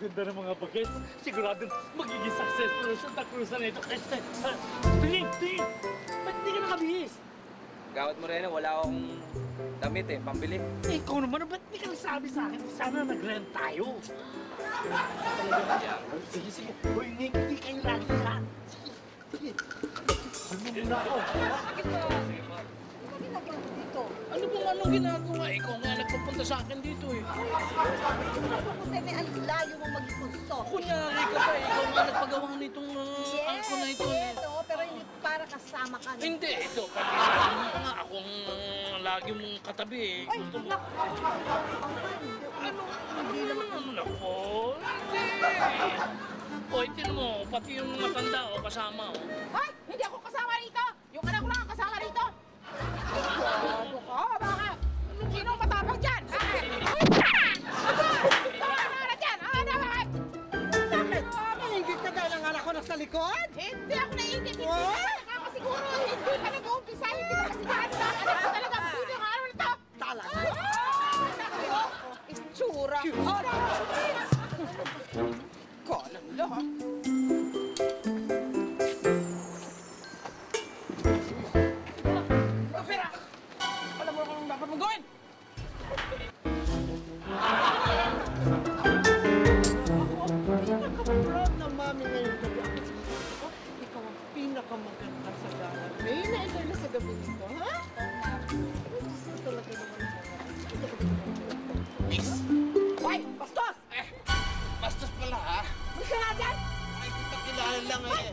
gaganda ng mga bagets. Sigurado magiging successful ang Santa Cruz na ito. Tingin! Ba't hindi ka nakabihis? Gawat mo rin, wala akong damit eh, pambili. Eh, ikaw naman, ba't hindi ka nasabi sa akin? Sana nag-rent tayo. Sige. Uy, Nick, hindi kayo lagi ka. Sige. Ano muna ako? Bakit ba? Ano ginagawa mo dito? Ano anong ginagawa? Ikaw nga nagpupunta sa akin dito eh. Pupunta na ang layo mo mag-gusto. Kunyari ka pa, ikaw nga nagpagawa nitong angko na ito. Yes, oo, pero hindi para kasama ka. Hindi, ito, pati sabi mo nga, akong lagi mong katabi eh. Ay, Gusto mo, naku. hindi naman ako. Hindi. O, tinan mo, pati yung matanda o kasama o. Hoy! Hindi ako kasama rito! Yung anak ko lang ang kasama rito! Ano ka? Bakit? Sino ang matapang dyan? Bakit? Ano na dyan? Ano bakit? Bakit? Mahigit ka daw ng anak ko nasa likod? Hindi ako naiintindihan. Hindi What? ka nakakasiguro. Hindi ka nag-uumpisa. Hindi ka kasigahan sa anak ko talaga. Buti ang araw nito. Talaga? Itsura. Kalam lang. Pera! Alam mo kung dapat mong gawin! Pinaka-proud na mami ngayon gabi ako sa iyo. Ikaw ang pinakamaganda sa gala. May na sa gabi nito, ha? Gusto talaga naman Hoy! Bastos! Bastos pala ha? Gusto ka nga dyan? Ay, kita kilala lang eh.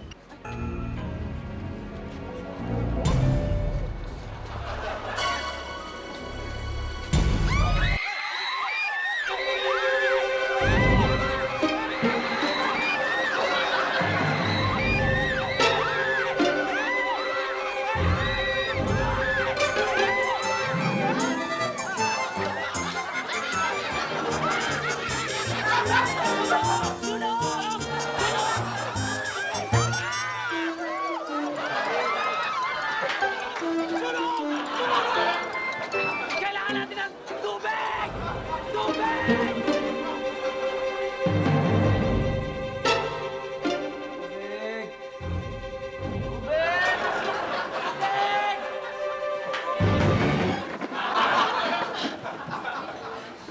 Kailangan natin ng tubig! Tubig!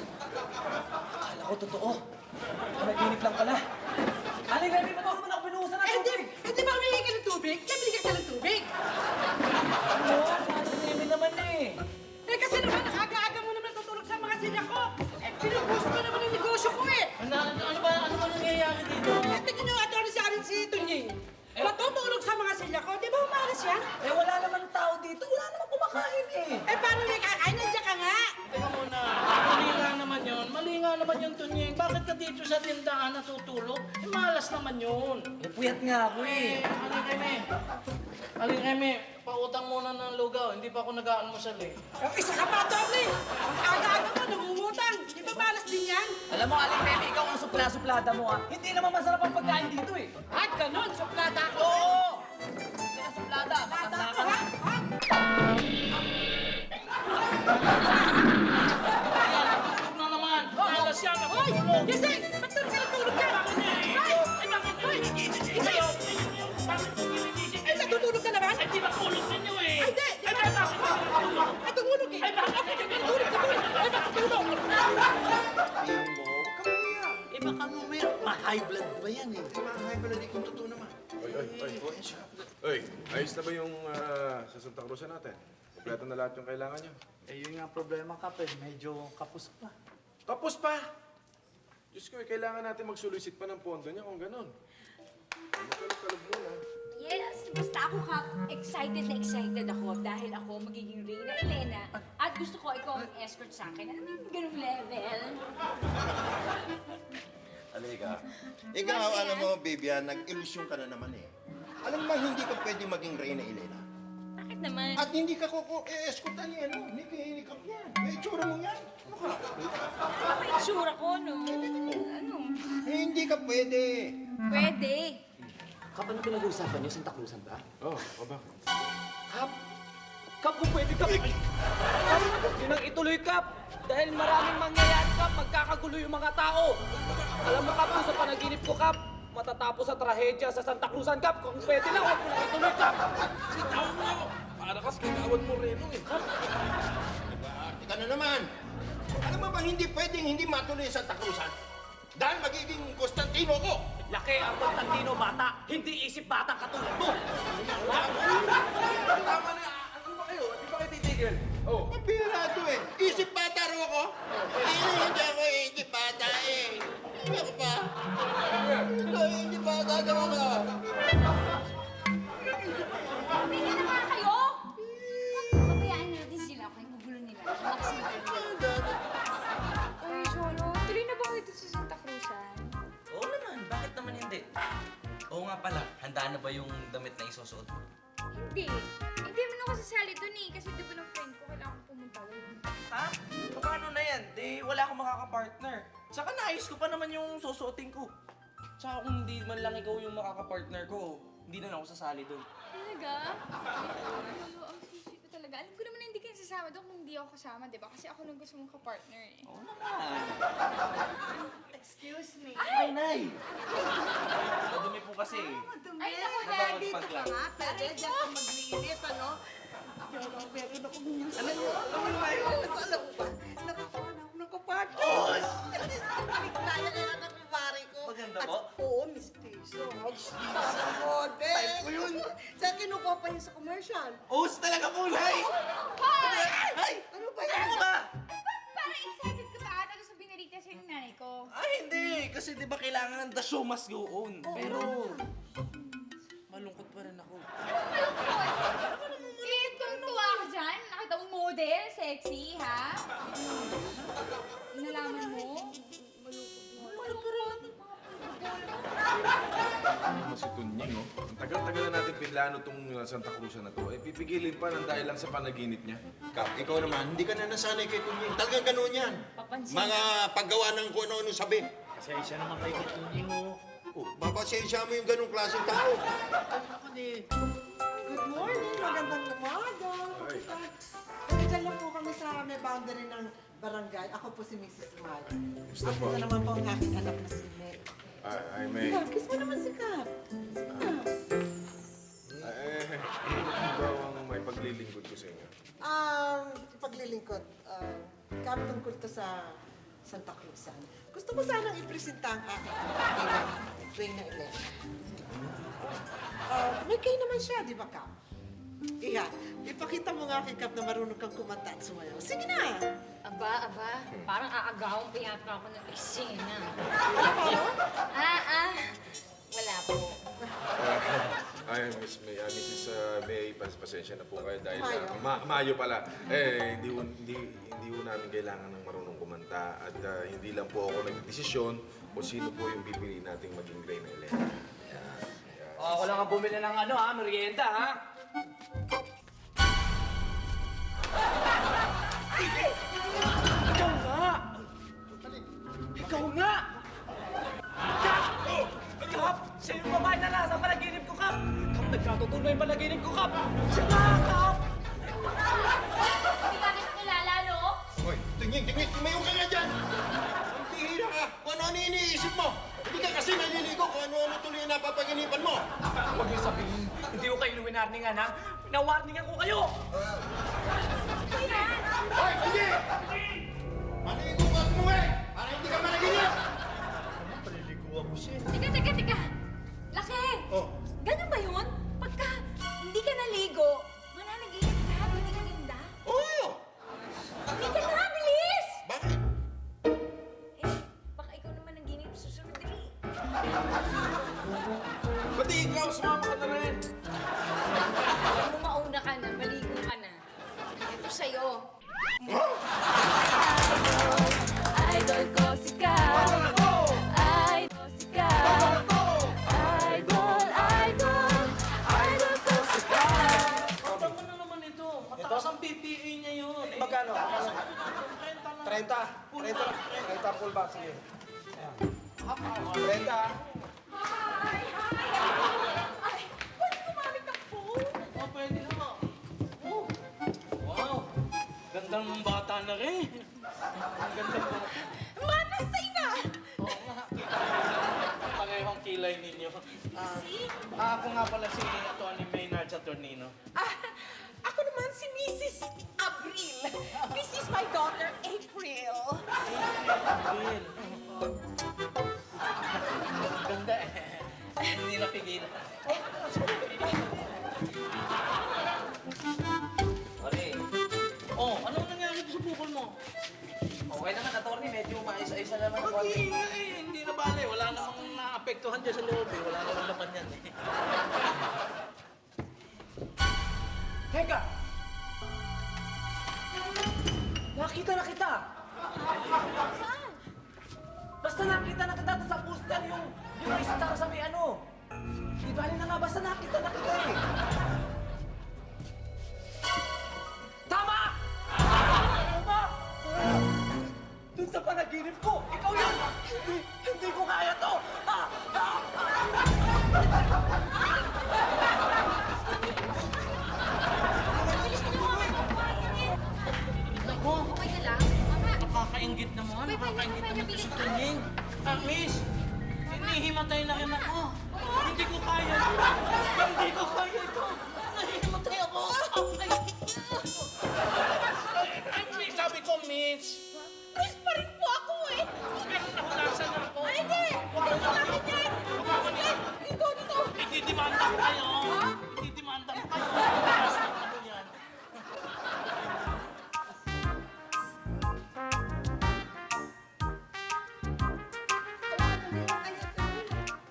Akala ko totoo. Panaginip lang pala. Aling Remy, ba't ako naman ako binuhusan ng tubig? Hindi ba humingi ka ng tubig? Kaya binigyan ka ng tubig. Oo, si Aling Remy naman eh. Eh kasi naman, aga-aga mo naman tutulog sa mga sila ko. Eh, pinupush ko naman ang negosyo ko eh. Ano ba nangyayari dito? Eh, tingnan nyo nga doon si Arin si Tunying. Matutulog sa mga sila ko. Di ba umalis yan? Eh, wala naman tao dito. Wala naman kumakain eh. Eh, paano may kakain? Nandiyan ka nga. Teka muna, mali nga naman yun. Mali nga naman yung Tunying. Bakit ka dito sa tindahan natutulog? Eh, malas naman yun. Eh, puyat nga ako eh. Aling Remy, pautang muna ng lugaw. Hindi pa ako nag-aalmusal eh. Ang isa ka pa, Tommy. Ang aga-aga mo, nangungutang. Di ba malas din yan? Alam mo, Aling Remy, ikaw ang supla-suplada mo ah. Hindi naman masarap ang pagkain dito eh. At ganun, suplada ko. Oo! Hindi ka suplada. Matanda ka na. Tulog na naman. Malas yan. Ako Hoy! tulog. Yese! Ba't doon ka natulog ka? Hoy! Ay, bakit mo ginigising kayo? Bakit mo ginigising Eh, natutulog ka naman? Ay, di ba kulog ninyo eh? Ay, di! Ay, bakit mo tulog? Ay, tumulog eh! Ay, bakit mo Tulog, tulog! Ay, bakit tulog? Eh, baka mamaya, ma-high blood ba yan eh? High blood kung totoo naman. Oy, ayos na ba yung sa Santa Cruz natin? Kompleto na lahat yung kailangan nyo. Eh, yun nga ang problema, Kapel. Medyo kapos pa. Tapos pa! Diyos ko, kailangan natin magsolicit pa ng pondo niya kung ganun. Magkalog-kalog muna. Yes, basta ako excited na excited ako dahil ako magiging Reyna Elena at gusto ko ikaw ang escort sa akin. Ano yung ganung level? Halika. Ikaw, alam mo, Bibian, nag-ilusyon ka na naman eh. Alam mo, hindi ka pwede maging Reyna Elena. Bakit naman? At hindi ka escortan ni ano, ni Kap yan. May itsura mo yan. Ano ka? Ano yung itsura ko, no? Ano? Eh, hindi ka pwede. Pwede. Kap, ano pinag-uusapan niyo? Santa Cruzan ba? Oh, o bakit? Kap! Kap, kung pwede Kap! Kap! Yun ang ituloy, Kap! Dahil maraming mangyayari, Kap, magkakagulo yung mga tao. Alam mo, Kap, kung sa panaginip ko, Kap, matatapos sa trahedya sa Santa Cruzan, Kap. Kung pwede lang, huwag mo na ituloy, Kap. Bitawan mo! Para kas kagawad mo rin eh. Ika na naman. Alam mo bang hindi pwedeng hindi matuloy sa Santa Cruzan? Dahil magiging Constantino ko. Laki ang Constantino, bata. Hindi isip batang katulad mo. Tama na, ano ba kayo? Di ba kayo titigil? Oh. Mabira ito eh. Isip bata raw ako. Hindi ako isip bata eh. Hindi ako pa. Isip bata daw ako. Tumigil na nga kayo! Pabayaan natin sila kung yung gugulo nila. Malakas na tayo. Ay, Cholo, tuloy na ba kayo dito sa Santa Cruzan? Oo naman, bakit naman hindi? Oo nga pala, handa na ba yung damit na isusuot mo? Hindi. Hindi mo na ako sasali dun eh. Kasi di ba ng friend ko, kailangan pumunta doon. Ha? Paano na yan? Di wala akong makakapartner. Tsaka naayos ko pa naman yung susuotin ko. Tsaka kung hindi man lang ikaw yung makakapartner ko, hindi na ako sasali doon. Talaga? Cholo, ang sisi ko talaga. Alam ko naman na hindi kayo sasama doon kung hindi ako kasama, di ba? Kasi ako lang gusto mong kapartner eh. Oo naman. Excuse me. Ay, Nay! Madumi po kasi. Madumi. Ay, naku, Kaya Daddy. dito ka nga. Pwede dyan ka maglinis, ano? Pero meron ako ganyan sa'yo. Alam mo ba? Nakakawa na ako ng kapartner. Oh! Kaya na yan ang pare ko. Maganda At, po? oo, mistiso. Mistiso model. Type ko yun. Saan kinukuha pa yun sa commercial? Os talaga po, Nay! Ay! Ano ba yan? Ano ba? Parang excited ka ba ata doon sa binarita sa'yo ng nanay ko? Ay, hindi! Kasi di ba kailangan the show must go on. Pero, malungkot pa rin ako. Eh, tuwa ka dyan. Nakita mo model, sexy, ha? Nalaman mo? Ano si Tunying, oh. Ang tagal-tagal na natin pinlano tong Santa Cruzan na to. Eh, pipigilin pa ng dahil lang sa panaginip niya. Kap, ikaw naman, hindi ka na nasanay kay Tunying. Talagang gano'n yan. Mga paggawa ng kung ano-ano sabi. Pasensya naman kayo kay Tunying, oh. Oh, mapasensya mo yung ganong klaseng tao. Good morning, magandang umaga. Nandiyan lang po kami sa may boundary ng barangay. Ako po si Mrs. Mar. Gusto po. Ito naman po ang aking anak na si May. Ay, may... Kiss mo naman si Kap. Ano ba ang may paglilingkod ko sa inyo? Paglilingkod. Kap, tungkol to sa Santa Cruzan. Gusto ko sanang ipresenta ang aking anak bilang Reyna Elena. May kayo naman siya, di ba, Kap? Iya, ipakita mo nga kay Kap na marunong kang kumanta at sumayaw. Sige na! Aba, parang aagawang pa yata ako ng eksena. Ano pa, no? Wala po. Ay, Mrs. May, pasensya na po kayo dahil Mayo. Mayo pala. Eh, hindi ho namin kailangan ng marunong kumanta at hindi lang po ako nagdesisyon kung sino po yung pipili nating maging Reyna Elena. Ako lang ang bumili ng ano, ha? Merienda, ha? Ikaw nga! Ikaw nga! Kap! Kap! Siya yung babae na nasa panaginip ko, Kap! Kap, nagkatutuloy yung panaginip ko, Kap! Siya nga, Kap! Hindi ba kita kilala, no? Hoy, Tunying, tumayo ka nga dyan! Ang bihira ka! Kung ano iniisip mo! Hindi ka kasi naliligo kung ano-ano tuloy yung napapaginipan mo! Huwag niyo sabihin, hindi ko kayo winarningan, ha? Pinawarningan ko kayo! Hoy, hindi! Maligo ka at umuwi! Para hindi ka managinip! Teka. Laki! Oh. Ganun ba yun? Pagka hindi ka naligo, mananaginip ka, hindi ka ganda? Oo! Hindi ka na, bilis! Bakit? Eh, baka ikaw naman naginip susunod dali. Pati ikaw, sumama ka na rin! Alam mo, mauna ka na, maligo ka na. Ito sa'yo. Idol ko si Kat. Idol si Kat. Idol ko si Kat. Tama na naman ito. Mataas ang PPA niya yun. Eh, Magkano? 30 na. 30 full box, sige. 30, Ay, pwede gumamit ng phone? Oh, pwede naman. Oh. Wow. Ganda Ganda ng bata na rin. Ang ganda po. Manasay na! Oo nga, parehong kilay ninyo. Ako nga pala si Tony Maynard Saturnino. Ako naman si Mrs. Abril. This is my daughter, April. Bill. Ganda eh. Hindi napigilan. Pare, Oh, anong nangyari sa bukol mo? okay naman, attorney. Medyo maayos-ayos na naman. Hindi na bale. Wala namang naapektuhan dyan sa loob eh. Wala namang laman yan eh. Teka! Nakita na kita! Saan? Basta nakita na kita doon sa poster yung star sa may ano. Di bali na nga, basta nakita na kita eh. Tama! Tama! Doon sa panaginip ko, ikaw yun! Hindi ko kaya to! Nako, Okay ka lang? Mama, nakakaingit naman. Nakakaingit naman ito si Tunying. Miss, hinihimatay na rin ako. Hindi ko kaya. Hindi ko kaya ito. Nahihimatay ako. Ay, miss, sabi ko, miss. Miss pa rin po ako eh. Pero nahunasan na ako. Ay, hindi! Huwag mo sa akin yan! Dito, dito! Itidimanda ko kayo. Itidimanda ko kayo. Nahunasan ako yan.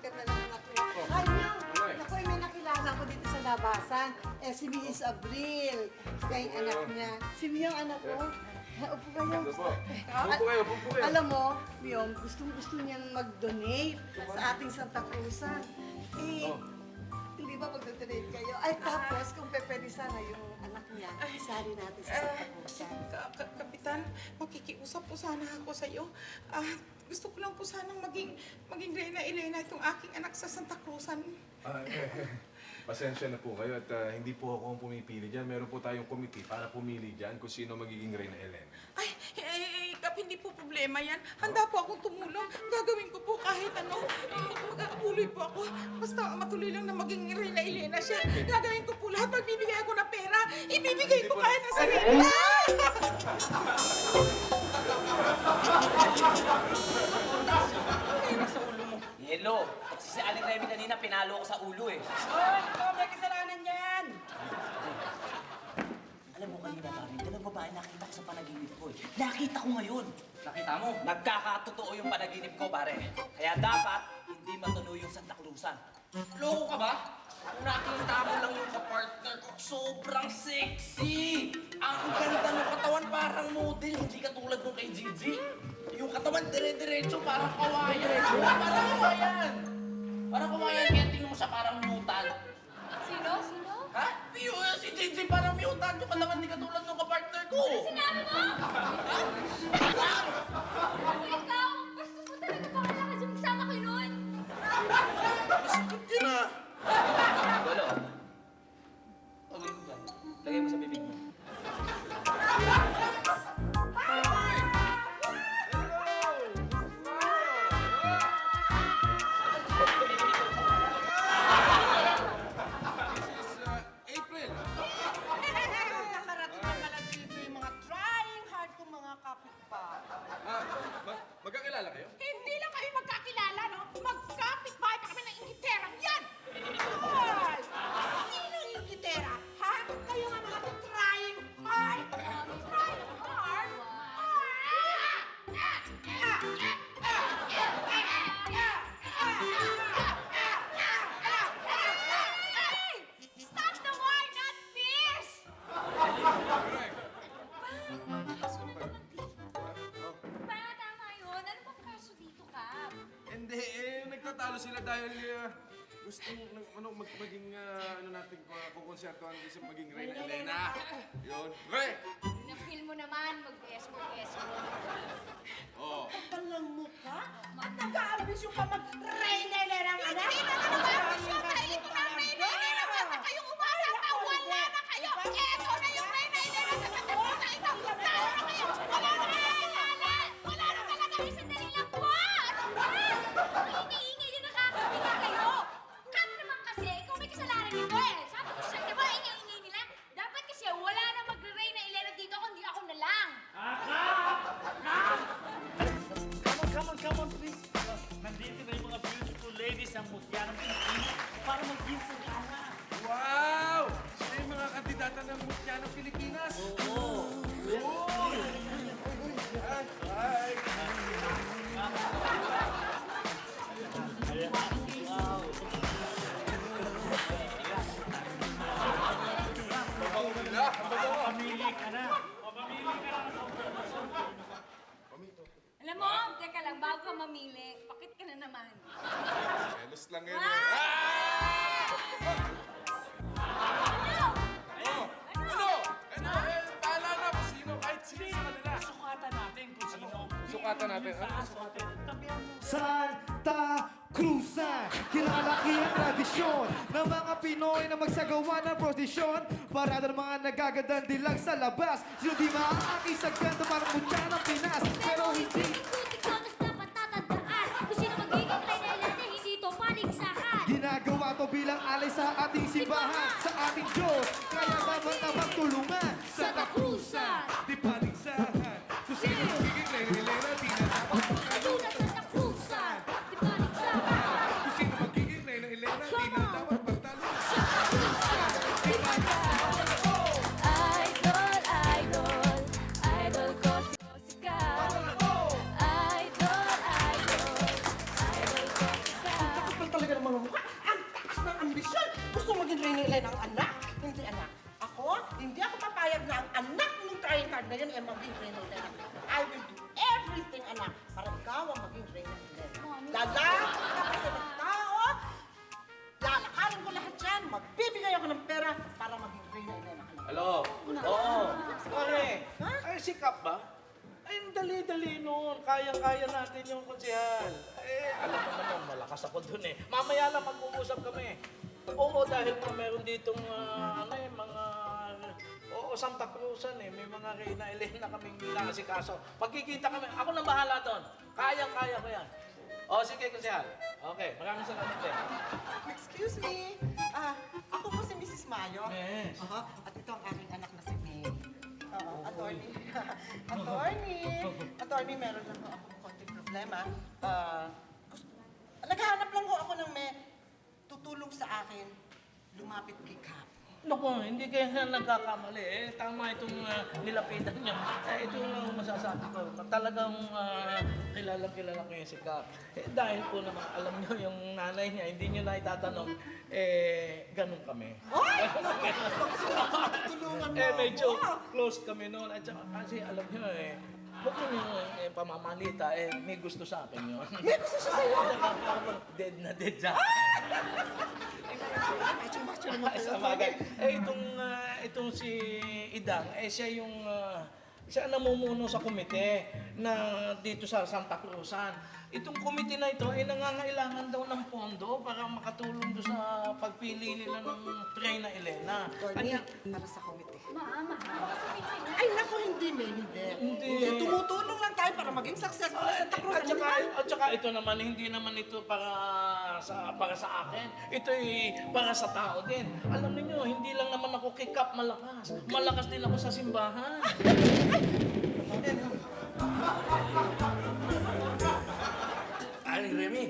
Ganda ng anak mo. Ay, naku, may nakilala ko dito sa labasan. Si Mrs. Abril. Siya yung anak niya. Si Miyong anak ko. Upo kayo. Upo kayo, upo kayo. Alam mo, Miyong, gustong-gusto niyang mag-donate sa ating Santa Cruzan. Hindi ba mag-donate kayo? Ay, tapos kung pwede sana yung anak niya, isali natin sa Santa Cruzan. Kapitan, makikiusap po sana ako sa iyo. Gusto ko lang po sanang maging Reyna Elena itong aking anak sa Santa Cruzan. Pasensya na po kayo at hindi po ako ang pumipili dyan. Meron po tayong committee para pumili dyan kung sino magiging Reyna Elena. Ay, Kap, hindi po problema yan. Handa po akong tumulong. Gagawin ko po kahit ano. Mag-aapuloy po ako. Basta matuloy lang na maging Reyna Elena siya. Gagawin ko po lahat. Magbibigay ako ng pera. Ibibigay ko kahit na sarili. Hello! Si Aling Remy kanina, pinalo ko sa ulo eh. Ikaw may kasalanan yan! Alam mo kanina, Mami, dalang babae nakita ko sa panaginip ko eh. Nakita ko ngayon. Nakita mo? Nagkakatotoo yung panaginip ko, pare. Kaya dapat, hindi matuloy yung Santa Cruzan. Loko ka ba? Kung nakita mo lang yung kapartner ko, sobrang sexy! Ang ganda ng katawan, parang model, hindi katulad nung kay Gigi. Yung katawan dire-diretso, parang kawayan. Parang kawayan! Parang kawayan, kaya tingnan mo siya parang mutant. sino? Sino? Ha? Si Gigi parang mutant yung katawan, hindi katulad nung kapartner ko. Sinabi mo? Ikaw, bastos mo talaga baka lakas yung kasama ko noon. Sagot yun ah! Lolo, tawin mo dyan. Lagay mo sa bibig mo. April! Nakarating na pala dito yung mga trying hard kong mga kapitbahay. Magkakilala kayo? Hindi lang kami magkakilala, no? Magkapit-bahay pa kami ng ingiterang yan! Ay! Sino yung ingitera? Ha? Kayo nga mga trying hard! Trying hard? Hey! Stop the war, not peace! Tama yun. Ano bang kaso dito, Kap? Hindi, nagtatalo sila dahil gustong maging ano natin, kukonsertohan kasi maging Reyna Elena. Yun. Re! Na-feel mo naman mag-escort-escort. Oo. Kapal ng mukha? At nag-aambisyon ka mag-Reyna Elena ang anak? Hindi na nag-aambisyon dahil ito na ang Reyna Elena. Basta kayong umasa pa, wala na kayo. Eto na yung Reyna Elena sa Santa Cruz na ito. Sandali lang po! Ano ba? Ingay-ingay din nakakahinga kayo. Kap naman kasi, ikaw may kasalanan nito eh. Sabi ko sa'yo, di ba, ingay-ingay nila? Dapat kasi wala na magre-Reyna Elena dito kundi ako na lang. Come on, please. Nandito na yung mga beautiful ladies ng mutya ng Pilipinas para mag-ginseng ka na. Wow! Sila yung mga kandidata ng mutya ng Pilipinas. Pamili ka na. Alam mo, teka lang, bago ka mamili, pakit ka na naman. Selos lang yun. Ah! Ano? Bahala na kung sino, kahit sino sa kanila. Sukatan natin kung sino. Sukatan natin. Santa Cruzan, kinalaki ang tradisyon ng mga Pinoy na magsagawa ng prosesyon. Parada ng mga nagagandang dilag sa labas. Sino di maaaki sa ganda parang mutya ng Pinas. Pero hindi Ikaw dapat tatandaan. Kung sino magiging Reyna Elena, hindi ito paligsahan. ginagawa to bilang alay sa ating simbahan, sa ating Diyos. Kaya dapat na magtulungan. Santa Cruzan, di paligsahan. Kung sino magiging Reyna di na dapat Ayuda Santa Cruzan, di paligsahan. Kung sino magiging Reyna di na dapat magtalo. Idol ko si Ikaw. Idol ko ikaw. Kapal talaga ng mga mukha. Ang taas ng ambisyon. Gusto maging Reyna Elena ang anak? Hindi anak. Hindi ako papayag na ang anak ng trying card na yun ay maging Reyna Elena. I will do everything, anak, para ikaw ang maging Reyna Elena. Lalaki ka kasi ng tao. Lalakarin ko lahat yan. Magbibigay ako ng pera para maging Reyna Elena ka. Hello? Oo. Pare, ay sikap ba? Ay, ang dali-dali noon. Kayang-kaya natin yung konsehal. Alam mo naman, malakas ako dun eh. Mamaya lang mag-uusap kami. Oo, dahil nga meron ditong, mga... Oo, Santa Cruzan eh. May mga Reyna Elena kaming inaasikaso. Pagkikita kami, ako nang bahala doon. Kayang-kaya ko yan. O, sige, konsehal. Okay, maraming salamat eh. Excuse me. Ako po si Mrs. Mayo. Yes. At ito ang aking anak na si May. Attorney. Attorney, meron lang ho akong konting problema. Naghahanap lang ho ako ng may tutulong sa akin. Lumapit kay Cap. Naku, hindi kayo nagkakamali eh. Tama itong nilapitan niya. Ito lang masasabi ko. Talagang kilalang-kilala ko yung si Cap. Dahil po naman, alam niyo, yung nanay niya, hindi niyo na itatanong, ganun kami. Tulungan mo Medyo ako. close kami noon. At saka, kasi alam niyo huwag niyo pamamalita, may gusto sa akin yun. May gusto siya sa'yo. Dead na dead siya. Macho-macho naman Ay, kayo. sa bagay. Itong si Idang, siya yung, siya namumuno sa komite na dito sa Santa Cruzan. Itong komite na ito ay nangangailangan daw ng pondo para makatulong doon sa pagpili nila ng Reyna Elena. Attorney, para sa komite. Mahal kasi may Ay, naku, hindi, May. Hindi. Tumutulong lang tayo para maging successful sa Santa Cruz. At saka ito naman, hindi naman ito para sa akin. Ito ay para sa tao din. Alam niyo, hindi lang naman ako kick-up malakas. Malakas din ako sa simbahan. Aling Remy,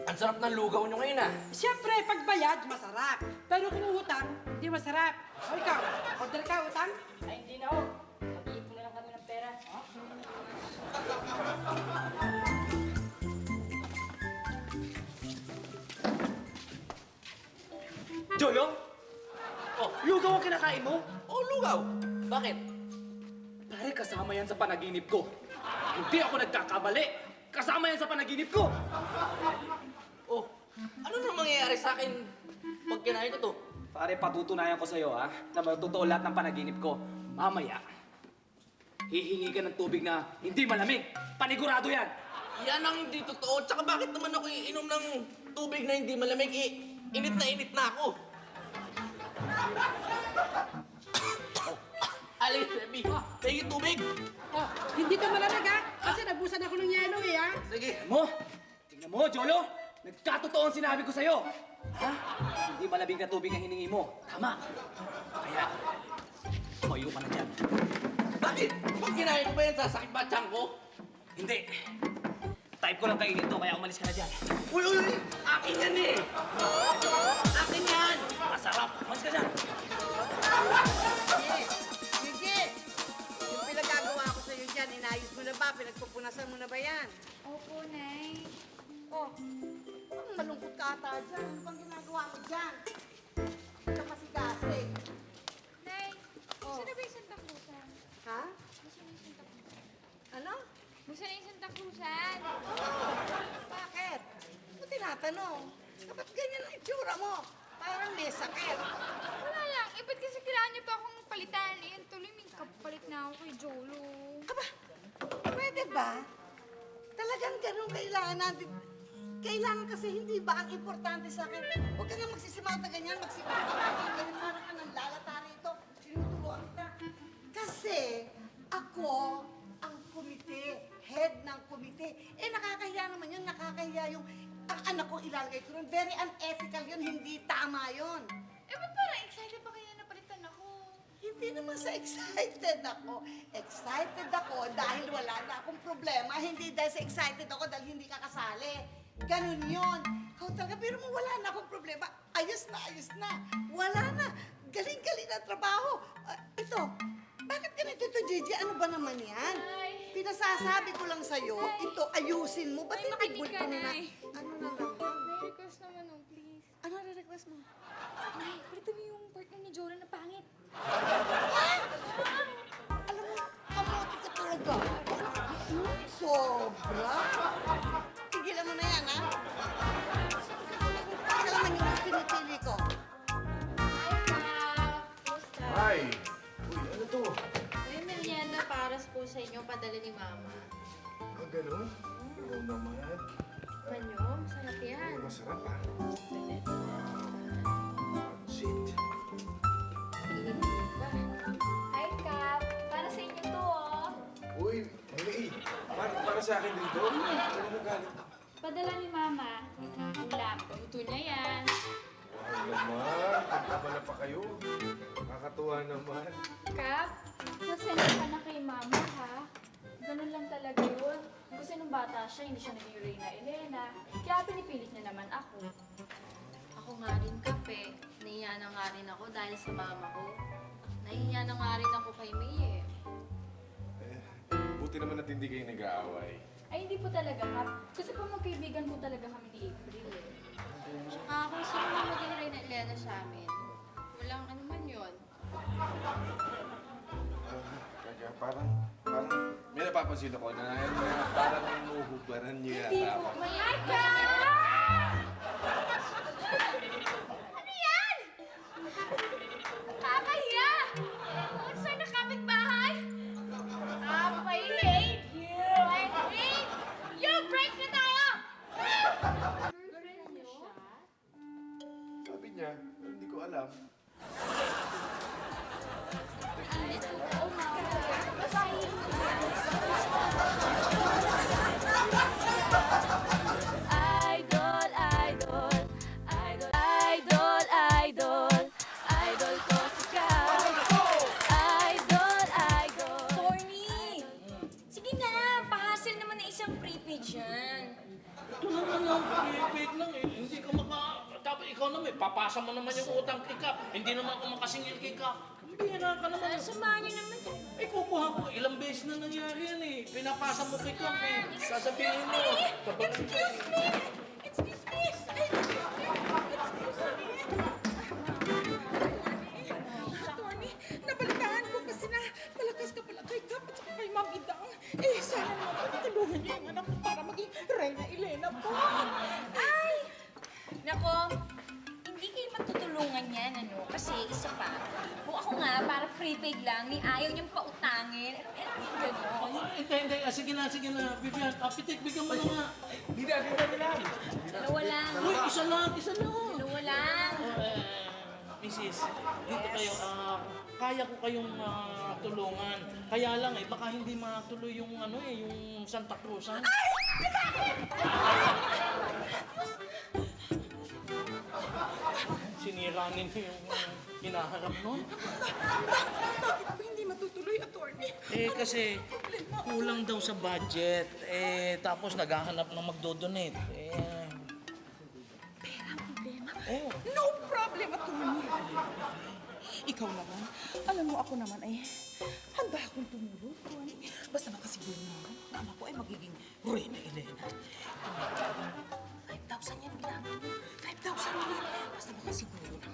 ang sarap ng lugaw nyo ngayon ah. Siyempre, pagbayad, masarap. Pero kung utang, hindi masarap. O ikaw, order ka utang? Ay, hindi na ho. Mag-iipon na lang kami ng pera. Joyo? Oh, lugaw ang kinakain mo? Oh, lugaw. Bakit? Pare, kasama yan sa panaginip ko. Hindi ako nagkakamali. Kasama yan sa panaginip ko. Oh, ano nang mangyayari sa akin pag kinain ko to? Pare, patutunayan ko sa'yo, ha? Na totoo lahat ng panaginip ko. Mamaya, hihingi ka ng tubig na hindi malamig. Panigurado yan! Yan ang hindi totoo. Tsaka bakit naman ako iinom ng tubig na hindi malamig? Init na ako. Aling Remy, Pahingin tubig! Oh, hindi ka malamig ha? Kasi nabusan ako ng yelo eh ha? Sige. Tingnan mo, Jolo! Nagkatotoo ang sinabi ko sa'yo! Ha? Hindi malamig na tubig ang hiningi mo. Tama. Kaya, tumayo ka na dyan. Bakit? Pag kinain ko ba yan, sasakit ba tiyan ko? Hindi. Type ko lang kainin to, kaya umalis ka na dyan. Uy, uy, uy! Akin yan eh! Akin yan! Masarap. Umalis ka dyan. Sige! Yung pinagagawa ko sa'yo dyan, inayos mo na ba? Pinagpupunasan mo na ba yan? Opo, Nay. Oh, ang malungkot ka ata dyan. Ano bang ginagawa mo dyan? Kapasigasig. Nay, Oh. gusto na ba yung Santa Cruzan? Ha? Gusto na yung Santa Cruzan? Ano? Gusto na yung Santa Cruzan? Bakit? Mo tinatanong. Dapat ganyan ang itsura mo. Parang may sakit. Wala lang. Eh, ba't kasi kailangan niyo pa akong palitan? Eh, yun tuloy, may kapalit na ako kay Jolo. Aba, pwede ba? Talagang ganun kailangan natin. Kailangan kasi hindi ba ang importante sa akin? Huwag ka nga magsisimata ganyan, magsisimata ka ganyan, parang ka nang lalata rito. Sinutuloan kita. Kasi ako ang komite, head ng komite. Eh nakakahiya naman yun, nakakahiya yung ang anak ko ilalagay ko ron. Very unethical yun, hindi tama yun. Eh, ba't parang excited pa kayo na napalitan ako? Hindi naman sa excited ako. Excited ako dahil wala na akong problema. Hindi dahil sa excited ako dahil hindi ka kasali. Ganun yun. Ikaw talaga, pero mo wala na akong problema. Ayos na. Wala na. Galing-galing na trabaho. Ito, bakit ganito ito, Gigi? Ano ba naman yan? Ay. Pinasasabi ko lang sa'yo, ito, ayusin mo. Ba't Ay, hindi makinig ka, bulto na? Nay. Ano na naman? May request naman, oh, please. Ano re-request mo? Nay, palitan mo yung partner ni Jolo na pangit. Alam mo, kamote ka talaga. Sobra. Tigilan mo na yan, ha? Ikaw naman yung pinipili ko. Ay! Uy, ano to? May merienda paras po sa inyo, padala ni Mama. Ah, ganun? Oo naman. Manyo, masarap yan. Masarap ah. Shit. Hi, Cap. Para sa inyo to, oh. Uy, May, para sa akin din to. Ano mo galit? Padala ni Mama. Ulam. Luto niya yan. Wow naman, pagkabala pa kayo. Nakakatuwa naman. Cap, masaya ka na kay Mama, ha? Ganun lang talaga yun. Kasi nung bata siya, hindi siya naging Reyna Elena. Kaya pinipilit niya naman ako. Ako nga rin, Kape. Nahiya na nga rin ako dahil sa mama ko. Nahiya na nga rin ako kay May eh. Buti naman at hindi kayo nag-aaway. Ay, hindi po talaga, Cap. Kasi po magkaibigan po talaga kami ni April, eh. Tsaka kung sino na maging Reyna Elena sa amin, walang ano man yun. Kaya parang may napapansin ako na parang nuhubaran niyo Hindi yata po. ako. Ay, Cap! Ano yan? Kakahiya! Kung saan na kapitbahay? I hate you! I hate you! Break na tayo! Girlfriend niyo siya? Sabi niya, hindi ko alam. Idol, idol, idol, idol, idol, idol ko si Cap. Idol, idol. Corny! Sige na, pahasil naman na isang prepaid yan. Ito naman yung prepaid lang eh. Hindi ka tapos ikaw naman, papasa mo naman yung utang kay Kap. Hindi naman ako makasingil kay Kap. Bihira ka naman. Samahan niyo naman. Eh, kukuha ko. Ilang beses na nangyari yan eh. Pinapasa mo kay Kap eh. Sasabihin mo. Excuse me! Excuse me! Attorney, nabalitaan ko kasi na malakas ka pala kay Kap at saka kay Ma'am Idang. Eh, sana naman tutulungan niyo yung anak ko para maging Reyna Elena po. Ay! Nako, hindi kayo matutulungan yan, ano? Kasi isa pa, kung ako nga, para prepaid lang, ni ayaw niyang pautangin. Ano yung gano'n? Hindi. Sige na. Bibian, Pitik, bigyan mo na nga. Dalawa lang. Uy, isa lang. Dalawa lang. Mrs., dito kayo, kaya ko kayong matulungan. Kaya lang eh, baka hindi matuloy yung ano eh, yung Santa Cruzan. Siniranin mo yung hinaharap nun. Bakit ba hindi matutuloy, attorney? Eh kasi kulang daw sa budget. Eh tapos naghahanap ng magdodonate. Pera ang problema. Oh. No problem, attorney. Ikaw naman, alam mo ako naman ay handa akong tumulong, attorney. Basta makasiguro mo na ama ko ay magiging Reyna Elena. 5,000 yan kailangan mo. 5,000 yan. Basta makasiguro na.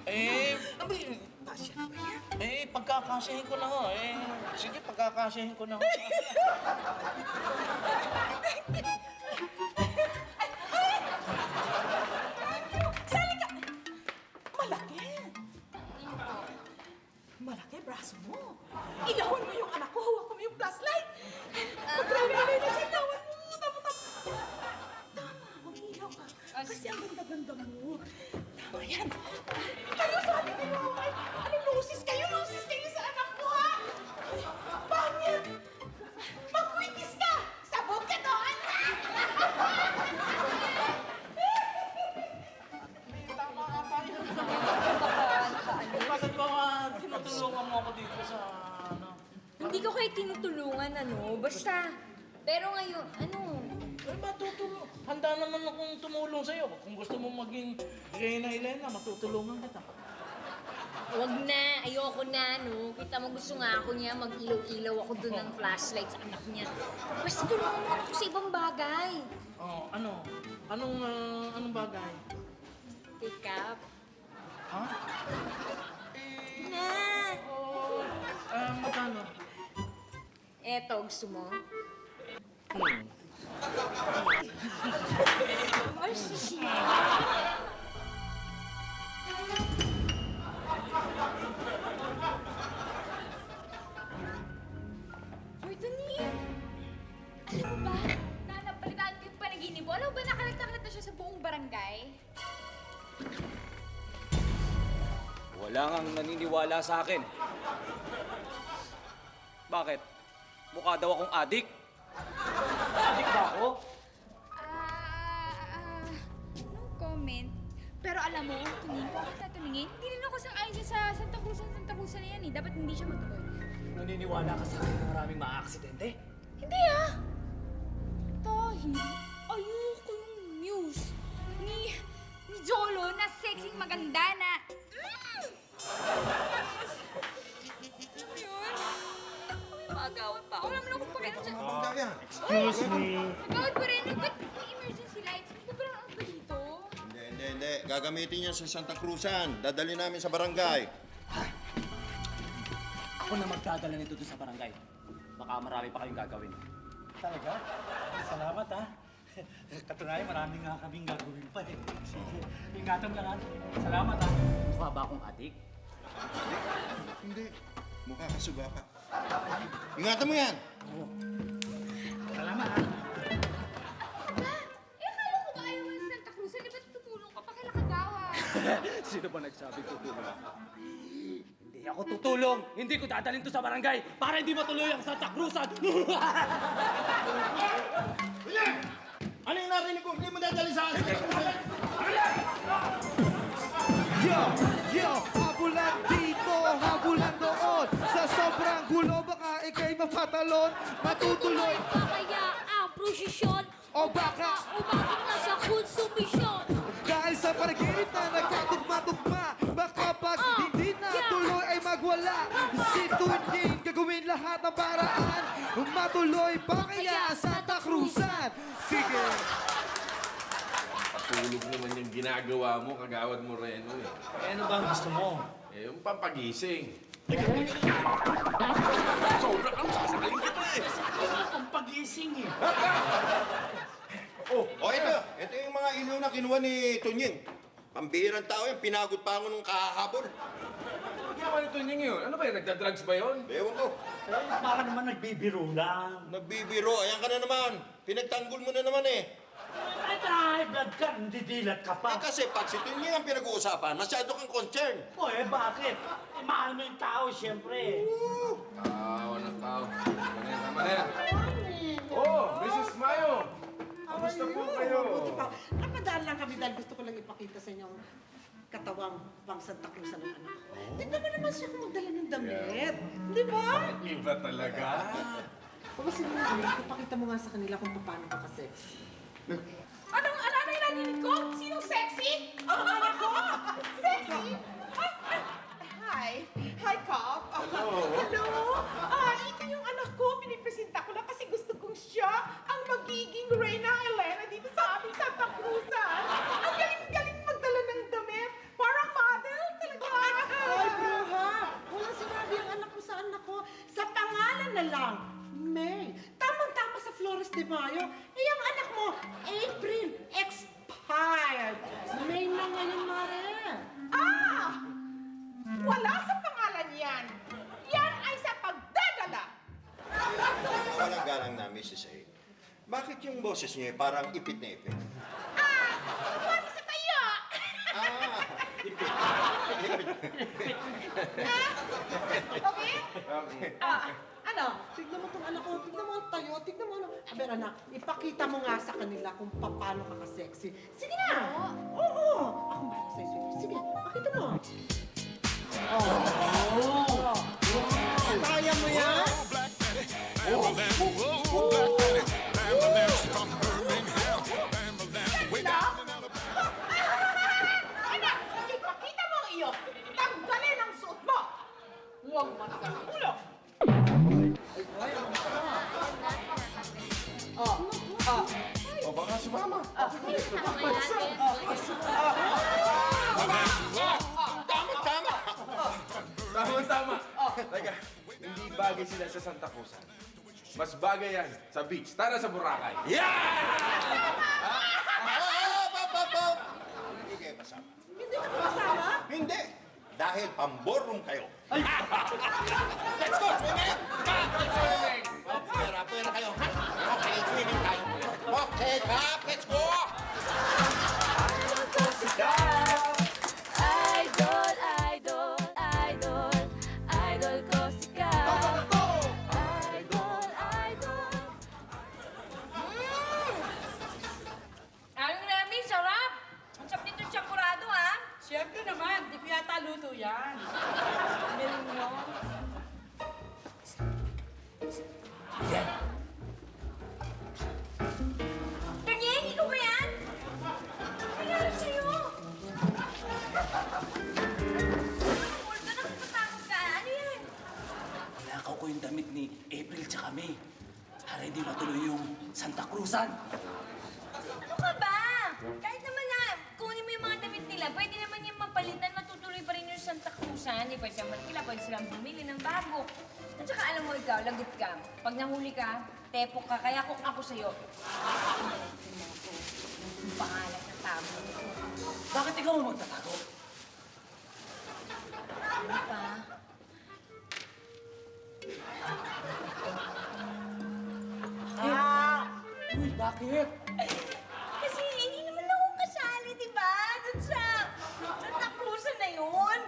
Abay, Kasya na ba yan? pagkakasyahin ko na ho. Sige, pagkakasyahin ko na ho. Sali ka! Malaki! Malaki, braso mo. Ilahon mo yung anak ko, hawak mo yung flashlight. Maglalagay na siya, tawan mo. Tama. Mag-ilaw ka. Kasi ang ganda-ganda mo. Tama yan. Kayo sabi ni Mama, ano lusis kayo sa anak ko, ha? Pangit! Mag-quickis ka! Sabog ka doon, ha? Tama ka tayo. Bakit ba tinutulungan mo ako dito sa ano? Hindi ko kayo tinutulungan, basta. Pero ngayon, Eh, matutulong. Handa naman akong tumulong sa'yo. Kung gusto mo maging Reyna Elena, matutulungan kita. wag na, ayoko na, Kita mo, gusto nga ako niya, mag-ilaw-ilaw ako dun ng flashlight sa anak niya. Basta tulungan mo ako sa ibang bagay. Oh, ano? Anong bagay? Take up. Ha? Na! Magkano? Eto, gusto mo? Marcy siya. Fortuny! Alam mo ba, napalitaan ko yung panaginip mo. Alam mo ba, nakalat na siya sa buong barangay? Wala ngang naniniwala sa akin. Bakit? Mukha daw akong adik. Adik ba ako? No comment. Pero alam mo, tumingin ko kita tumingin. Hindi rin ako sang-ayon siya sa Santa Cruzan na yan eh. Dapat hindi siya matuloy. Naniniwala ka sa akin na maraming maaaksidente? Hindi ah! Ito, hindi. Ayoko yung news ni Jolo na sexing maganda na... Ano yun? May maagawan pa. Wala naman akong pakialam sa... Excuse me. Nagawad pa rin. Ba't may emergency lights? Magpaparang ako ba dito? Hindi. Gagamitin yan sa Santa Cruzan. Dadali namin sa barangay. Ako na magdadala nito doon sa barangay. Baka marami pa kayong gagawin. Talaga? Salamat ha. Katunayan, marami nga kaming gagawin pa eh. Sige, ingatan lang ha. Salamat ha. Mukha ba akong adik? Hindi. Mukha ka suga ka. Ingatan mo yan! Salamat ha. Akala ko ba ayaw mo sa Santa Cruz? Di ba tutulong ka pa kay Lakagawa? Sino ba nagsabing tutulong ako? Hindi ako tutulong! Hindi ko dadalhin to sa barangay para hindi matuloy ang Santa Cruzan! Ano yung narinig ko? Hindi mo dadali sa akin! Yo, habulan dito, habulan doon. Sa sobrang gulo, baka ikay mapatalon. Matutuloy Pa kaya ang prosesyon o baka umabot na sa konsumisyon. dahil sa panaginip na nagkatugma-tugma. Baka pag hindi na tuloy ay magwala. Si Tunying gagawin lahat ng paraan. Matuloy pa kaya ang Santa Cruzan. Sige. Patulog naman yung ginagawa mo, kagawad mo Reno eh. Eh, ano ba ang gusto mo? Eh, yung pampagising. Sobrang ang sasakalin kita eh. Ang pag-ising eh. Oh, ito yung mga ilaw na kinuha ni Tunying. Pambihirang tao yan, pinagod pa ako nung kahabol. Ano ginawa nito niya ngayon? Ano ba yun? Nagdadrugs ba yun? Ewan ko, Eh, baka naman nagbibiro lang. nagbibiro. Ayan ka na naman. Pinagtanggol mo na naman eh. Ay, high blood ka, hindi dilat ka pa. Eh kasi pag si Tunying ang pinag-uusapan, masyado kang concern. O eh, bakit? Eh, mahal mo yung tao, siyempre. Wow. Tama na yan. Oh, Mrs. Mayo! Kamusta po kayo? Buti pa. Napadaan lang kami dahil gusto ko lang ipakita sa inyo ang katawang pang Santa Cruz ng anak ko. Tignan mo naman siya kung magdala ng damit. Di ba? Iba talaga. O sige nga, ipakita mo nga sa kanila kung paano ka ka-sexy. Ano yung narinig ko? Sinong sexy? Ang anak ko? Sexy? Hi. Hi, Cop. Hello. Ito yung anak ko. Pinipresenta ko lang kasi gusto kong siya ang magiging Reyna Elena dito sa aming Santa Cruzan. Ang galing-galing magdala ng damit. Parang model talaga. Ay, bruha! Walang sinabi ang anak ko sa anak ko. Sa pangalan na lang, May. Tamang-tama sa Flores de Mayo. Eh, ang anak mo, April, expired. May na ngayon, Mare. Wala sa pangalan yan. Yan ay sa pagdadala. Walang galang na, Mrs. A. Bakit yung boses niyo parang ipit na ipit? Huwag sa tayo. Ipit. Okay? Okay. Ano? Tignan mo tong anak ko. Tignan mo ang tayo. Tignan mo ano. Aber, anak, ipakita mo nga sa kanila kung paano ka ka-sexy. Sige na! Oo! Ako bahala sa'yo, sweetie. Sige, pakita mo. Oh! Kaya mo yan? Anak, ipakita mo ang iyo. Tanggalin ang suot mo. Huwag matagal ang ulo. O baka si Mama. Tama. Teka, hindi bagay sila sa Santa Cruz. Mas bagay yan sa beach. Tara sa Boracay. Pop! Hindi kayo kasama. Hindi ka kasama? Hindi! Dahil pamborong kayo. Let's go, swimming! Pera kayo. Okay, swimming tayo. Okay, Cap, let's go! Idol ko si Cap. Ang namin, sarap! Ang sarap nito champurado, ha? Siyempre naman, di ko yata luto yan. Galing mo. Tanyeng, ikaw ba yan? Nangyari sa'yo? Huwag ka nakakatakot ka. Ano yan? Nakaw ko yung damit ni April tsaka May. Para hindi matuloy yung Santa Cruzan. Ano ka ba? Kahit naman na kunin mo yung mga damit nila, pwede naman yung mapalitan, matutuloy pa rin yung Santa Cruzan. Pwede silang manikila, pwede silang bumili ng bago. At saka alam mo ikaw, lagot ka. Pag nahuli ka, tepok ka. Kaya kung ako sa'yo, yung pangalan ng tamo. Bakit ikaw ang magtatago? Ano pa? Uy, bakit? Kasi hindi naman ako kasali, di ba? Doon sa Santa Cruzan na yun.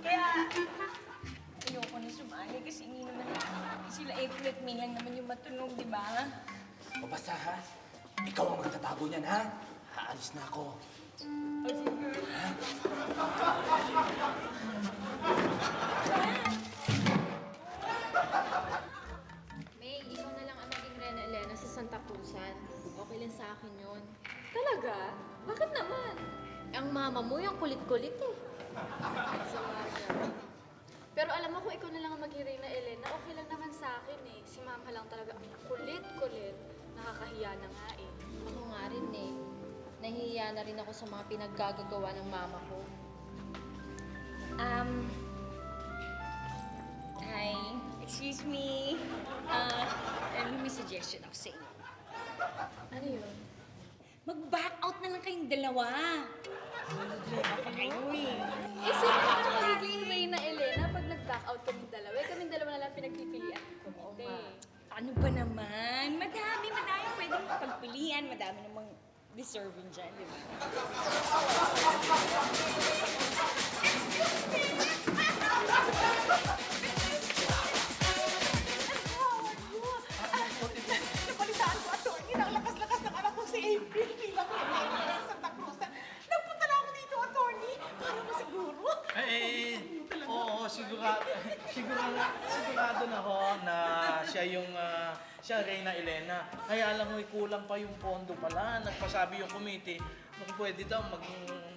Kaya, ayoko na sumali kasi hindi naman sila April at May lang naman yung matunog, di ba? O basta ha, ikaw ang magtatago niyan ha. Haalis na ako. May, ikaw na lang ang maging Rena Elena sa Santa Cruzan. Okay lang sa akin yun. Talaga? Bakit naman? Ang mama mo, yung kulit-kulit eh. Pero alam mo, kung ikaw na lang ang maging Reyna Elena, okay lang naman sa akin eh. Si mama lang talaga ang kulit-kulit. Nakakahiya na nga eh. Ako nga rin eh. Nahihiya na rin ako sa mga pinaggagawa ng mama ko. Hi, excuse me. May suggestion ako sa inyo. Ano yun? Mag-back out na lang kayong dalawa. Eh, sino ang magiging Reyna Elena pag nag-back out kaming dalawa? Kaming dalawa na lang pinagpipilian ko. Ano ba naman? Madami pwedeng pagpilian. Madami namang deserving dyan, di ba? na siya Reyna Elena. Kaya lang may kulang pa yung pondo pala. Nagpasabi yung committee, kung pwede daw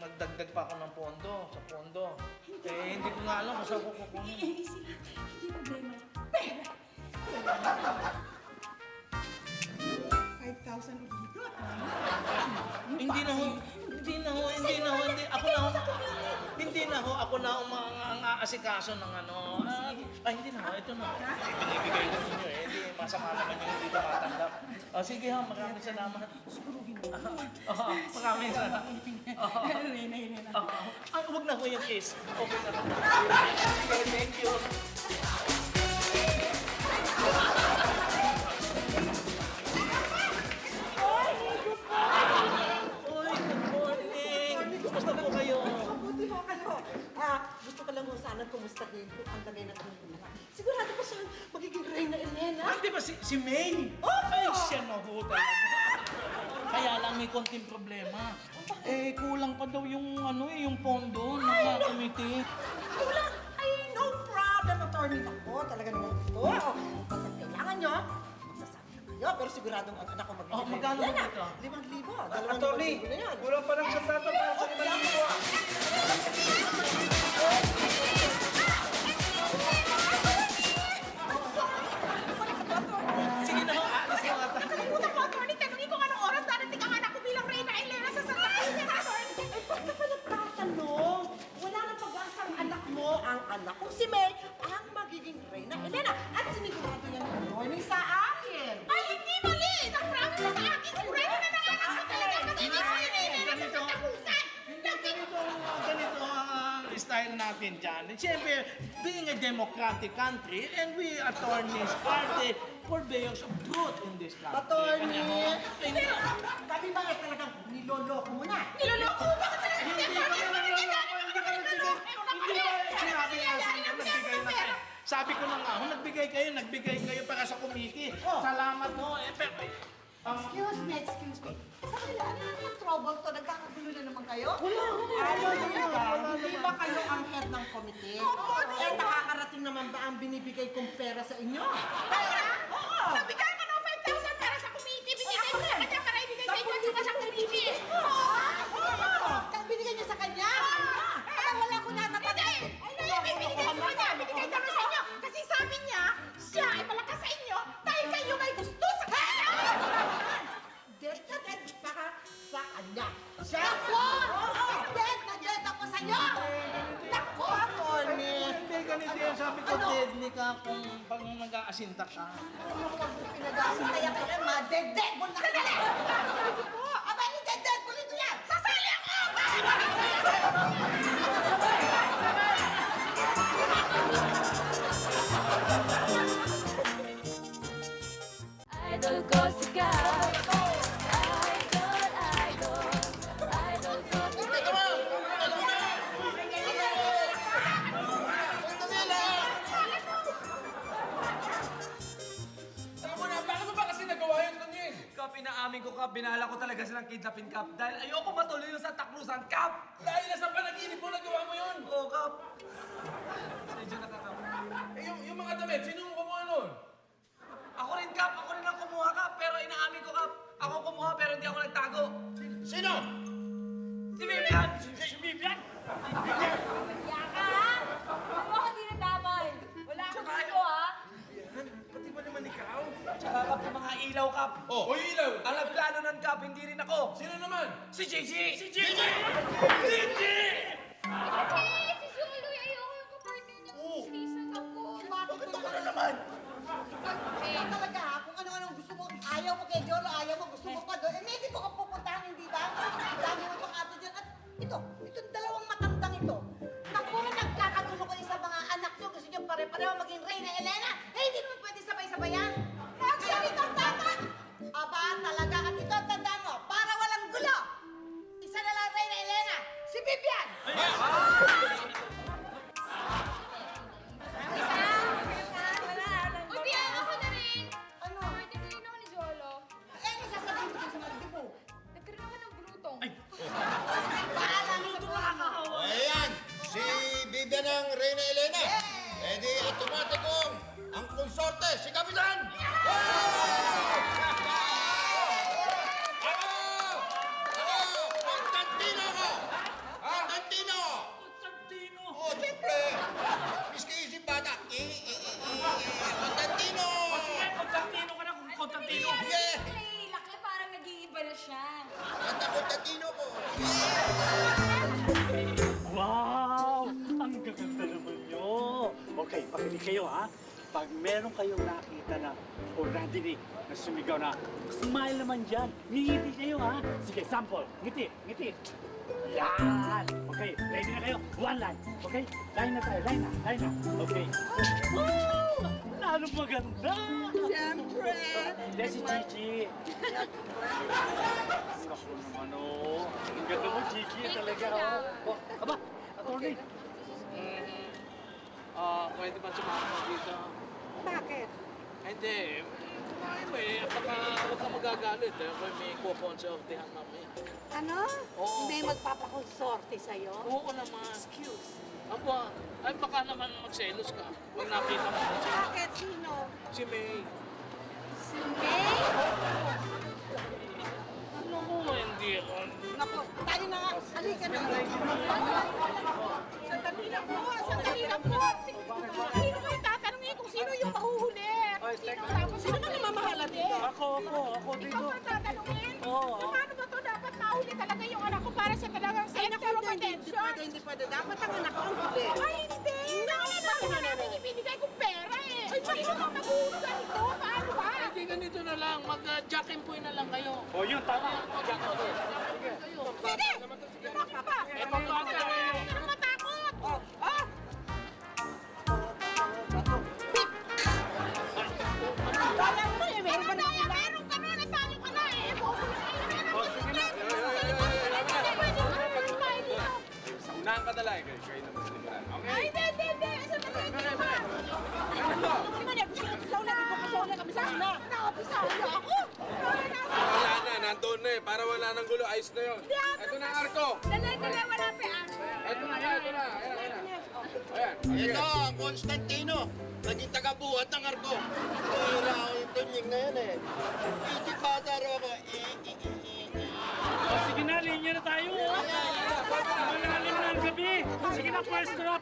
magdagdag pa ako ng pondo sa pondo. Eh, hindi ko nga alam kung saan ko kukunin. Hindi sila. Hindi problema. Pera! 5,000 ulit dito. Hindi na ho. Ako na ang aasikaso ng ano. Hindi na ho, ito na. Binibigay ko ninyo eh. Hindi, masama naman yung hindi tumatanggap. Sige ha, maraming salamat. Maraming salamat. Huwag na ho yung kiss. Okay na. Thank you. Kumusta po kayo? Mabuti ho kayo. Gusto ko lang ho sana kumustahin kung ang lagay ng kanyang anak. Sigurado pa siya magiging Reyna Elena. Di ba si May? Ay, siya na ho talaga. Kaya lang may konting problema. Eh, kulang pa daw yung yung pondo ng committee. Kulang! Ay, no problem, attorney ako. Talaga naman ito. Basta kailangan nyo, magsasabi na kayo. Pero siguradong ang anak ko magiging magkano Reyna ba ito? 5,000. Attorney, 2,500 na yan. kulang pa lang sa tato para sa 5,000. Sige na ho, alis na nga tayo. Kalimutan ko, attorney. Tanungin ko anong oras darating ang anak ko bilang Reyna Elena sa Santa Cruz, attorney. Ay, ba't ka pa nagtatanong? Wala nang pag-asa ang anak mo. Ang anak kong si May ang magiging Reyna Elena. At sinigurado yan ng attorney sa akin. Ay, hindi mali! Nag-promise na sa akin. Sigurado na ng anak ko talaga magiging Reyna Elena sa Santa Cruz. Ganito ang style natin dyan. Siyempre, being a democratic country, and we attorneys are the purveyors of truth in this country. Attorney, kami ba ay talagang niloloko mo na? Niloloko mo ba ka talaga? Hindi ba sinabi nga sa inyo, nagbigay na kayo. Sabi ko na nga, nagbigay kayo para sa committee. Salamat ho. Excuse me. Sa kanila, ano naman trouble to? Nagkakagulo na naman kayo? Wala. Hindi ba kayo ang head ng committee? Eh, nakakarating naman ba ang binibigay kong pera sa inyo? Pera? Oo! Nabigay ka ng 5,000 para sa committee. Binigay mo sa kanya para ibigay sa inyo at saka sa committee. Kaya binigay niyo sa kanya? Parang wala ko natapat. Binigay ko sa kanya. Binigay ko sa inyo. Kasi sabi niya, siya ay malakas sa inyo dahil kayo may gusto sa kanya. Dead na dead para sa kanya. Siya po! Dead na dead ako sa'yo! Naku, attorney! Hindi, ganito yan. Sabi ko, deadly ka kung pag nag-aasinta ka. Ano ko pinag-aasin kaya kaya ma-dead-dead mo na kaya! Aba, i-dead-dead mo nito yan! Sasali ako! Idol ko si Gab. Idol ko si Teka mo! Sandali lang! Alam mo na, bakit mo ba kasi nagawa yun, Tonyeng? Kap, inaamin ko, Kap. Binala ko talaga silang kidnapin, Kap. Dahil ayoko matuloy yung Santa Cruzan, Kap! Dahil nasa panaginip mo nagawa mo yun? Oo, Kap. Medyo nakakap. Eh, yung mga damit, sino mo kumuha nun? Ako rin, Kap. Ako rin ang kumuha, Kap. Pero inaamin ko, Kap. Ako kumuha, pero hindi ako nagtago. Sino? Si Vivian! Si Vivian! Yaka, ha? Huwag mo ako dinadamay. Wala akong gusto, ha? Pati ba naman ikaw? Tsaka, Kap, yung mga ilaw, Kap. Oh, o ilaw! Ang nagplano nun, Kap, hindi rin ako. Sino naman? Si Gigi! Si Gigi! Kasi si Julie, ayoko yung kapartner niya. Season ako. Bakit Ito ka na naman! Ikaw talaga ha, kung ano-anong gusto mo, ayaw mo kay Jolo, ayaw mo, gusto mo pa doon. Eh, hindi mo ka pupuntahan, hindi ba? Ang dami mo pang ato dyan. At itong dalawang matandang ito. Naku, nagkakagulo ko sa mga anak nyo. Gusto nyo pare-pareho maging Reyna Elena. Eh, hindi naman pwede sabay-sabayan. Actually, ito ang dapat. Aba, talaga. At ito ang tandaan mo, para walang gulo. Isa na lang Reyna Elena, si Vivian. kayo, ha? Pag meron kayong nakita na o nadinig na sumigaw na, smile naman dyan. Ngingiti kayo, ha? Sige, sample. Ngiti, ngiti. Yan! Okay, ready na kayo? One line. Okay? Line na tayo, line na. Okay. Woo! Lalo maganda! Siyempre. Hindi, si Gigi. Naku naman, oh. Ang ganda mo, Gigi, talaga, oh. Aba, attorney. Pwede ba sumama dito? Bakit? Hindi. Anyway, baka huwag ka magagalit eh. May kukonsultihan namin. Ano? Oo. May magpapakonsorte sa'yo? Oo naman. Excuse. Aba, ay baka naman magselos ka. Huwag nakita mo na siya. Bakit? Sino? Si May. Si May? Ano ko, hindi ako. Naku, tayo na nga. Halika na. Sandali lang po. Sandali lang po. Sino kayo tatanungin kung sino yung mahuhuli? Sino ba namamahalan dito? Ako dito. Ikaw ba tatanungin? Oo. Paano ba to? Dapat mahuli talaga yung anak ko para siya talagang center of attention. Hindi pwede. Dapat ang anak ko ang huli. Ay, hindi. Dapat na namin ibinigay kong pera eh. Ay, sino ang naguhulga nito? Paano ba? Hindi ganito na lang. Mag-jack and poy na lang kayo. Oh, yun, tama. Jack and poy. Sige! Bakit ba? Eh, pagpapagod. Hindi ka matakot! Ah! Kaya mo eh, meron ba na? Meron ka na, natalo ka na eh. Unahan ka dala, kayo naman sa limunan. Okay? Ay, hindi. Sandali, hindi pa. Ano naman eh, gusto ko pisaw na kami sa una. Nakapisaw na ako. Wala na, nandun na eh. Para wala nang gulo, ayos na yun. Ito na ang arko. Dali, wala pa yung answer. Ito na. Ayan. Ito, ang Constantino. Naging tagabuhat ng arko. Hira ako yung tunying na yan eh. Hindi bata raw ako. Oh, sige na, linya na tayo. Malalim na ang gabi. Sige na, pwesto na.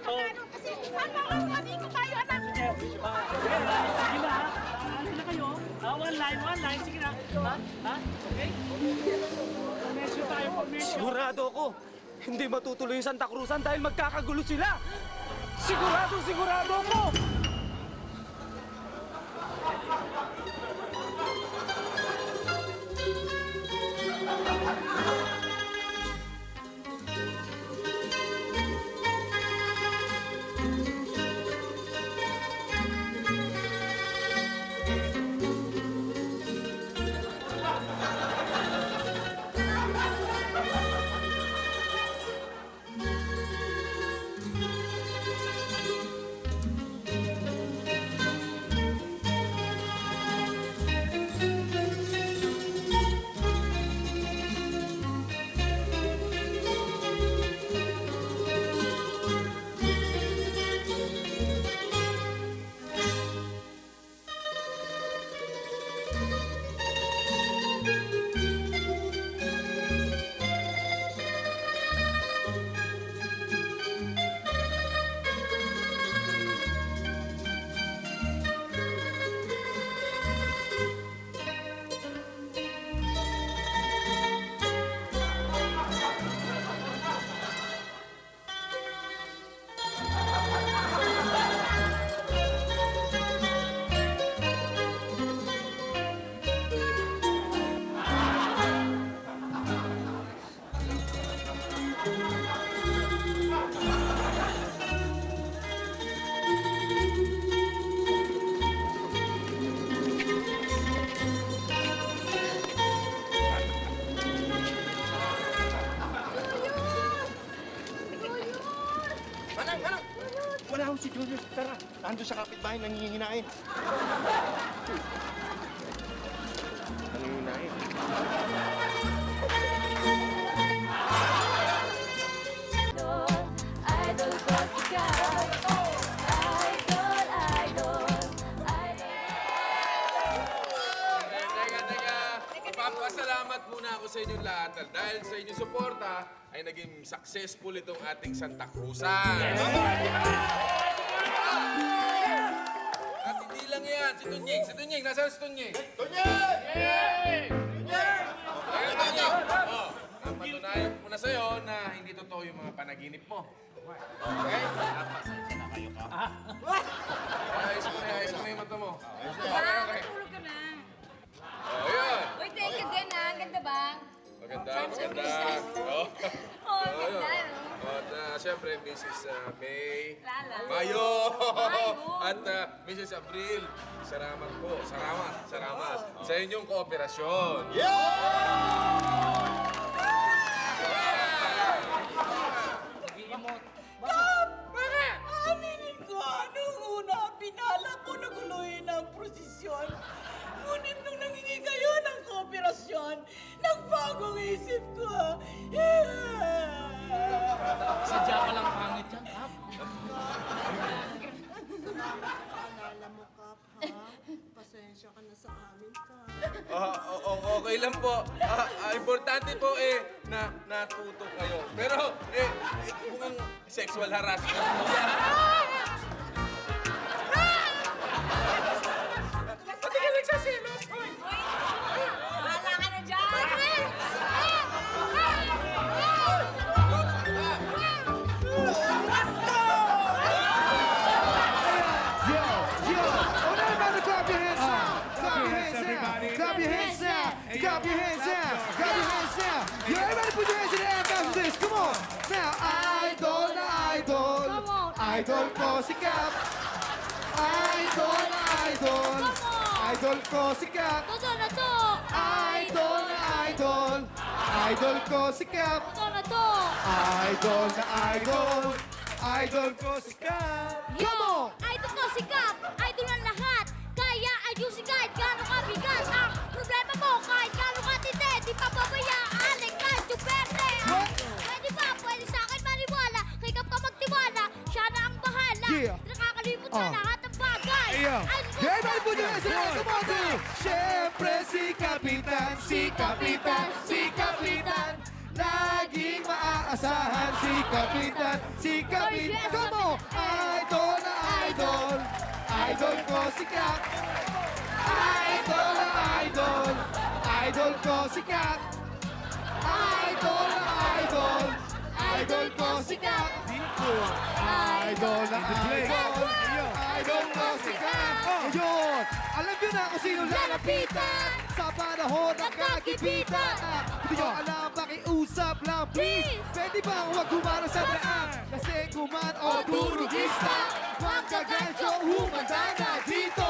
Oh. Kasi sana ako ko tayo, anak. Sige na, ha? Ano na kayo? One line. Sige na. Ha? Okay? Formation tayo, formation. Sigurado ako, hindi matutuloy yung Santa Cruzan dahil magkakagulo sila. Sigurado ako! Wala akong si Julius. Tara, nandun sa kapitbahay, nangihinain. Nangihinain. Idol ko sikat. Idol. Teka. Papasalamat muna ako sa inyong lahat dahil sa inyong suporta ay naging successful itong ating Santa Cruzan. At hindi lang yan, si Tunying. Nasaan si Tunying? Tunying! Ayun, Tunying. Oh, napatunayan ko na sa'yo na hindi totoo yung mga panaginip mo. Okay? kayo, Kap. Ayos mo na yung mata mo. Matulog ka na. Oh, yan. Uy, thank you din ha. Ang ganda ba? Maganda. Oh, Oh. ang ganda. At siyempre, Mrs. May. Lala. Mayo! Mayo. At Mrs. Abril. Salamat po. Salamat. Sa inyong kooperasyon. Aminin ko, nung una, pinala ko na guluhin ang prosesyon. Ngunit nung nangingi kayo ng kooperasyon, nagbagong isip ko. Sadya ka lang pangit yan, Kap. Paalala mo, Kap, ha? Pasensya ka na sa amin, Kap. Okay lang po. Importante po na natuto kayo. Pero mukhang sexual harassment po yan. Ba't ka nagsaselos? Hoy! Wala ka na dyan. Yo! Oh, everybody clap your hands now! Clap your hands now! Clap your hands now! Clap your hands now! Clap your hands now! Yo, everybody put your hands in the air after this. Come on! Now, idol na idol. Come on. Idol ko si Cap. Idol na idol. Come on. Idol ko si Cap. Toto na to! Idol na idol. Idol ko si Cap. Toto na to! Idol na idol. Idol ko si Cap. Come on! Idol ko si Cap! Idol ang lahat! Kaya ayusin kahit gano'ng kabigat ang problema mo kahit gano'ng katindi di pa babayaan kahit Duterte! Pwede ba? Pwede sa akin maniwala kay Cap ka magtiwala siya na ang bahala Yeah. nakakalimot sa lahat ng bagay Yo! Idol ko Everybody put your hands in the air. Come on, dude. Siyempre si Kapitan, si Kapitan, si Kapitan. Laging maaasahan si Kapitan, si Kapitan. Come on! Idol na idol. Idol ko si Cap. Idol na idol. Idol ko si Cap. Idol na idol. Idol ko si Cap. Idol na idol. Idol ko si Cap. Ayun! Alam nyo na kung sino lalapitan sa panahon ng kagipitan. Hindi nyo alam, pakiusap lang, please. Pwede bang huwag gumano sa daan? Kasi kuman o turugista. Huwag kagancho, humanda na dito.